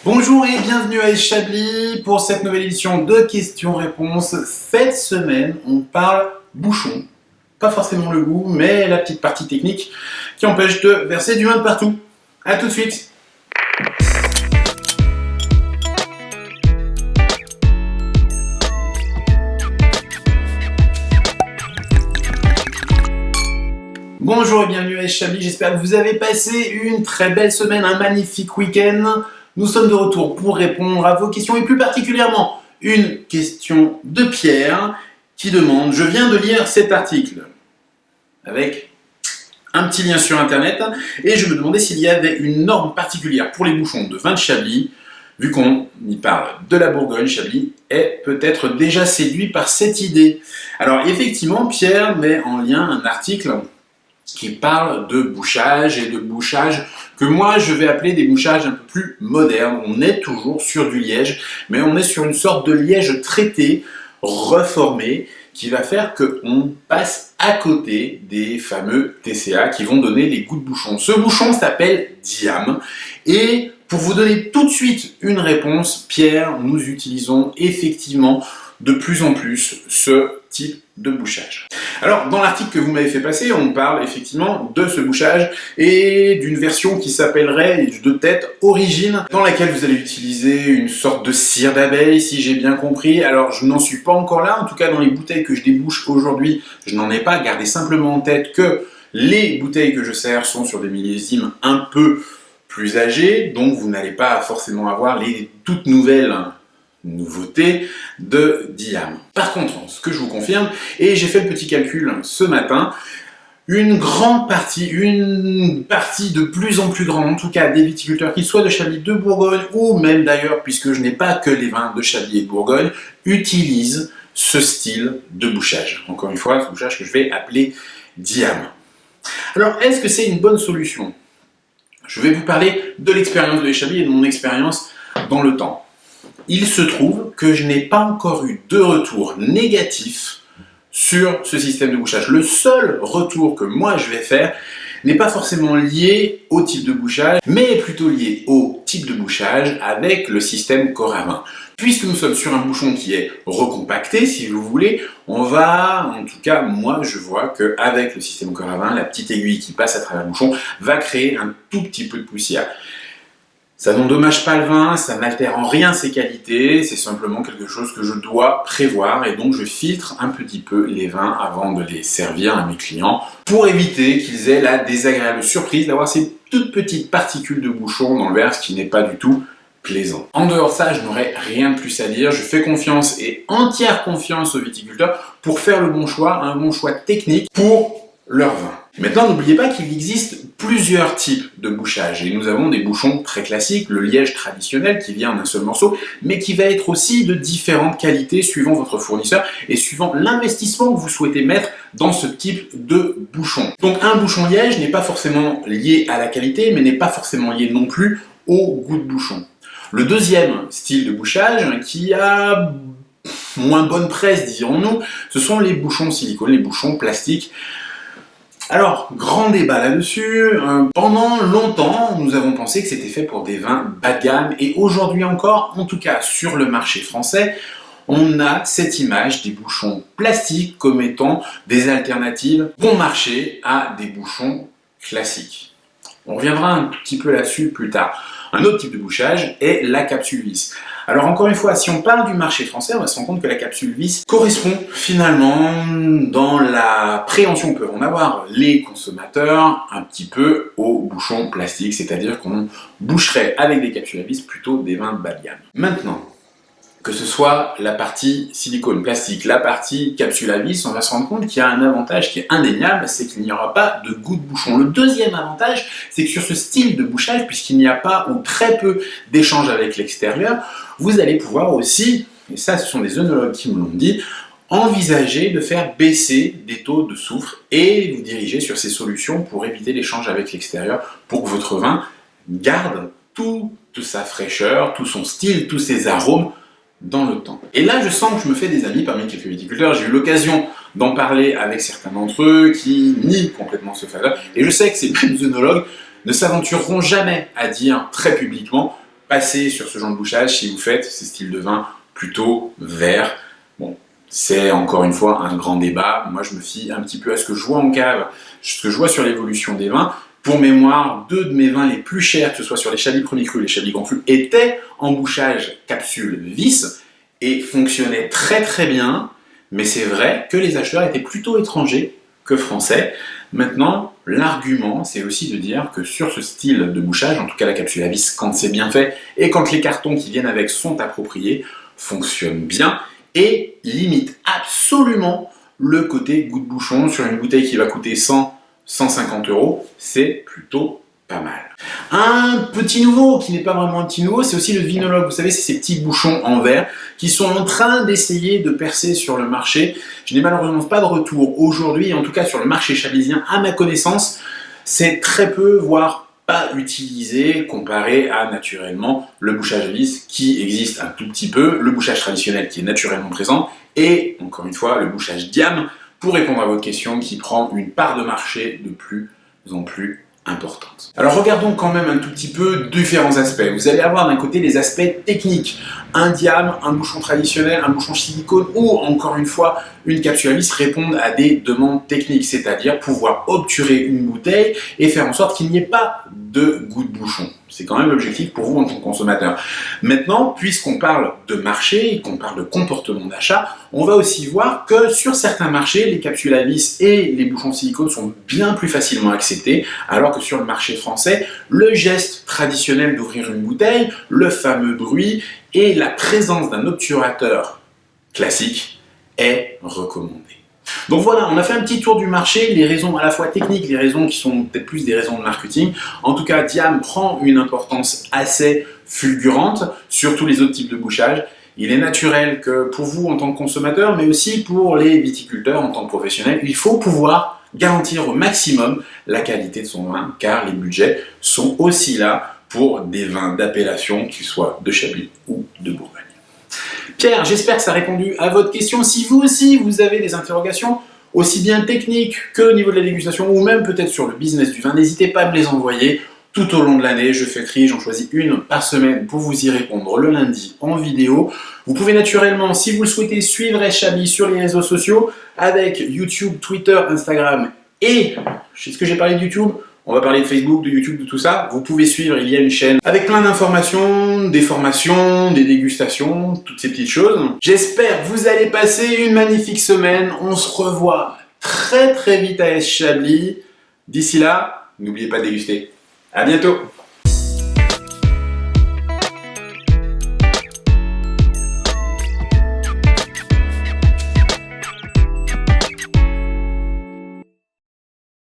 Bonjour et bienvenue à Chablis pour cette nouvelle édition de questions-réponses. Cette semaine, on parle bouchon. Pas forcément le goût, mais la petite partie technique qui empêche de verser du vin de partout. A tout de suite. Bonjour et bienvenue à Chablis, j'espère que vous avez passé une très belle semaine, un magnifique week-end. Nous sommes de retour pour répondre à vos questions et plus particulièrement une question de Pierre qui demande: je viens de lire cet article avec un petit lien sur internet et je me demandais s'il y avait une norme particulière pour les bouchons de vin de Chablis. Vu qu'on y parle de la Bourgogne, Chablis est peut-être déjà séduit par cette idée. Alors effectivement, Pierre met en lien un article qui parle de bouchage et de bouchage que moi je vais appeler des bouchages un peu plus modernes. On est toujours sur du liège, mais on est sur une sorte de liège traité, reformé, qui va faire qu'on passe à côté des fameux TCA qui vont donner les goûts de bouchon. Ce bouchon s'appelle Diam, et pour vous donner tout de suite une réponse, Pierre, nous utilisons effectivement de plus en plus ce type de bouchage. Alors, dans l'article que vous m'avez fait passer, on parle effectivement de ce bouchage et d'une version qui s'appellerait de tête Origine, dans laquelle vous allez utiliser une sorte de cire d'abeille, si j'ai bien compris. Alors, je n'en suis pas encore là, en tout cas dans les bouteilles que je débouche aujourd'hui, je n'en ai pas. Gardez simplement en tête que les bouteilles que je sers sont sur des millésimes un peu plus âgés, donc vous n'allez pas forcément avoir les toutes nouvelles nouveauté de Diam. Par contre, ce que je vous confirme, et j'ai fait le petit calcul ce matin, une partie de plus en plus grande, en tout cas des viticulteurs, qu'ils soient de Chablis, de Bourgogne, ou même d'ailleurs, puisque je n'ai pas que les vins de Chablis et de Bourgogne, utilisent ce style de bouchage. Encore une fois, ce bouchage que je vais appeler Diam. Alors, est-ce que c'est une bonne solution? Je vais vous parler de l'expérience de Chablis et de mon expérience dans le temps. Il se trouve que je n'ai pas encore eu de retour négatif sur ce système de bouchage. Le seul retour que moi je vais faire n'est pas forcément lié au type de bouchage, mais est plutôt lié au type de bouchage avec le système Coravin. Puisque nous sommes sur un bouchon qui est recompacté, si vous voulez, on va, en tout cas moi je vois qu'avec le système Coravin, la petite aiguille qui passe à travers le bouchon va créer un tout petit peu de poussière. Ça n'endommage pas le vin, ça n'altère en rien ses qualités, c'est simplement quelque chose que je dois prévoir et donc je filtre un petit peu les vins avant de les servir à mes clients pour éviter qu'ils aient la désagréable surprise d'avoir ces toutes petites particules de bouchon dans le verre, ce qui n'est pas du tout plaisant. En dehors de ça, je n'aurai rien de plus à dire, je fais confiance et entière confiance aux viticulteurs pour faire le bon choix, un bon choix technique pour leur vin. Maintenant, n'oubliez pas qu'il existe plusieurs types de bouchage et nous avons des bouchons très classiques, le liège traditionnel qui vient en un seul morceau, mais qui va être aussi de différentes qualités suivant votre fournisseur et suivant l'investissement que vous souhaitez mettre dans ce type de bouchon. Donc un bouchon liège n'est pas forcément lié à la qualité, mais n'est pas forcément lié non plus au goût de bouchon. Le deuxième style de bouchage qui a moins bonne presse, dirons-nous, ce sont les bouchons silicone, les bouchons plastiques. Alors, grand débat là-dessus. Pendant longtemps, nous avons pensé que c'était fait pour des vins bas de gamme et aujourd'hui encore, en tout cas sur le marché français, on a cette image des bouchons plastiques comme étant des alternatives bon marché à des bouchons classiques. On reviendra un petit peu là-dessus plus tard. Un autre type de bouchage est la capsule vis. Alors encore une fois, si on parle du marché français, on va se rendre compte que la capsule vis correspond finalement, dans la préhension que peuvent en avoir les consommateurs, un petit peu aux bouchons plastiques, c'est-à-dire qu'on boucherait avec des capsules à vis plutôt des vins de bas de gamme. Maintenant, que ce soit la partie silicone plastique, la partie capsule à vis, on va se rendre compte qu'il y a un avantage qui est indéniable, c'est qu'il n'y aura pas de goût de bouchon. Le deuxième avantage, c'est que sur ce style de bouchage, puisqu'il n'y a pas ou très peu d'échange avec l'extérieur, vous allez pouvoir aussi, et ça ce sont des œnologues qui me l'ont dit, envisager de faire baisser des taux de soufre et vous diriger sur ces solutions pour éviter l'échange avec l'extérieur, pour que votre vin garde toute sa fraîcheur, tout son style, tous ses arômes dans le temps. Et là, je sens que je me fais des amis parmi quelques viticulteurs. J'ai eu l'occasion d'en parler avec certains d'entre eux qui nient complètement ce facteur. Et je sais que ces mêmes œnologues ne s'aventureront jamais à dire très publiquement passer sur ce genre de bouchage si vous faites ces styles de vin plutôt verts. Bon, c'est encore une fois un grand débat. Moi, je me fie un petit peu à ce que je vois en cave, ce que je vois sur l'évolution des vins. Pour mémoire, 2 de mes vins les plus chers, que ce soit sur les Chablis Premier Cru et les Chablis Grand Cru, étaient en bouchage capsule vis et fonctionnaient très très bien. Mais c'est vrai que les acheteurs étaient plutôt étrangers que français. Maintenant, l'argument, c'est aussi de dire que sur ce style de bouchage, en tout cas la capsule à vis, quand c'est bien fait et quand les cartons qui viennent avec sont appropriés, fonctionnent bien et limite absolument le côté goût de bouchon sur une bouteille qui va coûter 100-150 €. C'est plutôt pas mal. Un petit nouveau, qui n'est pas vraiment un petit nouveau, c'est aussi le Vinologue. Vous savez, c'est ces petits bouchons en verre qui sont en train d'essayer de percer sur le marché. Je n'ai malheureusement pas de retour aujourd'hui, en tout cas sur le marché chablisien, à ma connaissance, c'est très peu, voire pas utilisé, comparé à naturellement le bouchage à vis qui existe un tout petit peu, le bouchage traditionnel qui est naturellement présent, et encore une fois, le bouchage diam, pour répondre à votre question, qui prend une part de marché de plus en plus importante. Alors regardons quand même un tout petit peu différents aspects. Vous allez avoir d'un côté les aspects techniques. Un diam, un bouchon traditionnel, un bouchon silicone ou encore une fois une capsule à vis répondent à des demandes techniques, c'est-à-dire pouvoir obturer une bouteille et faire en sorte qu'il n'y ait pas de goût de bouchon. C'est quand même l'objectif pour vous en tant que consommateur. Maintenant, puisqu'on parle de marché, qu'on parle de comportement d'achat, on va aussi voir que sur certains marchés, les capsules à vis et les bouchons silicone sont bien plus facilement acceptés, alors que sur le marché français, le geste traditionnel d'ouvrir une bouteille, le fameux bruit et la présence d'un obturateur classique est recommandé. Donc voilà, on a fait un petit tour du marché, les raisons à la fois techniques, les raisons qui sont peut-être plus des raisons de marketing. En tout cas, diam prend une importance assez fulgurante sur tous les autres types de bouchage. Il est naturel que pour vous en tant que consommateur, mais aussi pour les viticulteurs en tant que professionnels, il faut pouvoir garantir au maximum la qualité de son vin, car les budgets sont aussi là pour des vins d'appellation, qu'ils soient de Chablis ou de Bourgogne. Pierre, j'espère que ça a répondu à votre question. Si vous aussi, vous avez des interrogations, aussi bien techniques que au niveau de la dégustation, ou même peut-être sur le business du vin, n'hésitez pas à me les envoyer tout au long de l'année. Je fais le tri, j'en choisis une par semaine pour vous y répondre le lundi en vidéo. Vous pouvez naturellement, si vous le souhaitez, suivre Chablis sur les réseaux sociaux avec YouTube, Twitter, Instagram et, est-ce que j'ai parlé de YouTube ? On va parler de Facebook, de YouTube, de tout ça. Vous pouvez suivre, il y a une chaîne avec plein d'informations, des formations, des dégustations, toutes ces petites choses. J'espère que vous allez passer une magnifique semaine. On se revoit très très vite à Chablis. D'ici là, n'oubliez pas de déguster. À bientôt!